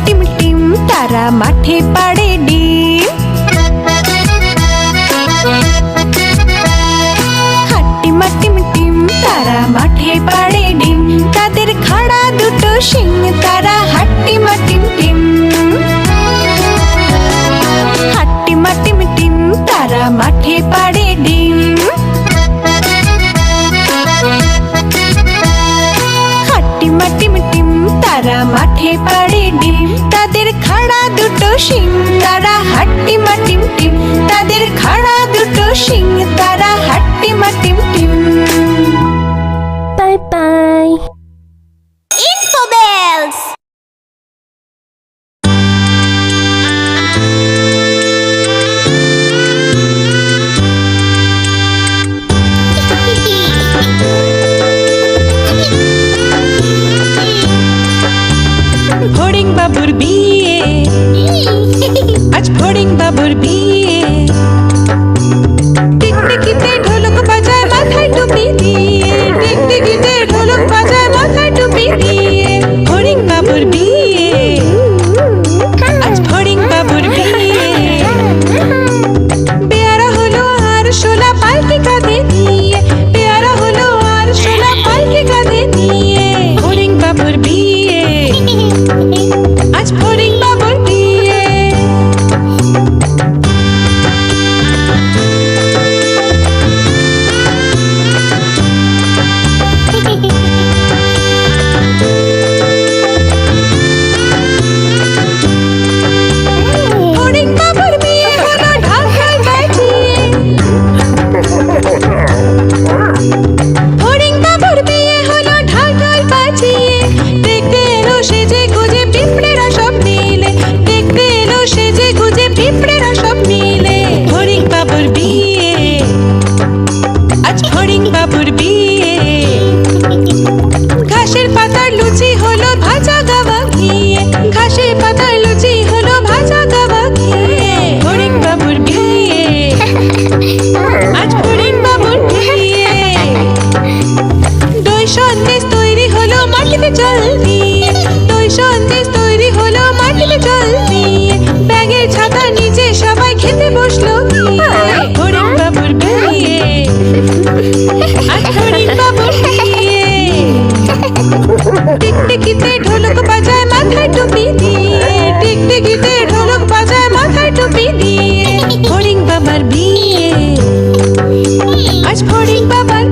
Team team তারা মাঠে পাড়ে ডিম। হাট্টিমা টিম টিম তারা মাঠে পাড়ে ডিম। তাদের খাড়া দুটো শিং তারা হাট্টিমা টিম টিম। হাট্টিমা টিম টিম তারা মাঠে পাড়ে ডিম। হাট্টিমা টিম টিম তারা মাঠে পাড়ে ডিম। তাদের খাড়া দুটো শিং তারা হাট্টিমা টিম টিম। তাদের খাড়া দুটো শিং তারা হাট্টিমা টিম টিম। Bye bye. Infobells! ফড়িং বাবুর বিয়ে, আজ ফড়িং বাবুর বিয়ে। টিকটিকিতে ঢোলক বাজায় মাথায় টুপি দিয়ে। টিকটিকিতে ঢোলক বাজায় মাথায় টুপি দিয়ে। ফড়িং বাবুর বিয়ে, আজ ফড়িং বাবুর বিয়ে। পেয়ারা হলো আর শোলা পালকি কাঁধে নিয়ে। পেয়ারা হলো আর শোলা পালকি কাঁধে নিয়ে। ফড়িং বাবুর বিয়ে, আজ ফড়িং বাবুর বিয়ে। ফড়িং বাবুর বিয়ে হলো ঢাকায় বাজিয়ে। ফড়িং বাবুর বিয়ে হলো ঢাকায় বাজিয়ে। দেখতে এলো সেজে গুজে পিঁপড়েরা সব মিলে। দেখতে এলো সেজে গুজে পিঁপড়েরা সব মিলে। ফড়িং বাবুর বিয়ে, আজ ফড়িং বাবুর বিয়ে। ঘাসের পাতার লুচি হলো ভাজা গাওয়া ঘিয়ে। ঘাসের পাতার লুচি হলো ভাজা গাওয়া ঘিয়ে। ফড়িং বাবুর বিয়ে, আজ ফড়িং বাবুর বিয়ে। দই সন্দেশ তৈরি হলো মাটিতে জল দিয়ে। দই সন্দেশ তৈরি হলো মাটিতে জল দিয়ে। ব্যাগের ছাতা নিচে সবাই খেতে বসলো গিয়ে। ফড়িং বাবুর বিয়ে, আজ ফড়িং বাবুর বিয়ে। টিকটিকিতে ঢোলক বাজায় মাথায় টুপি দিয়ে। টিকটিকিতে ঢোলক বাজায় মাথায় টুপি দিয়ে। ফড়িং বাবার বিয়ে, আজ ফড়িং বাবার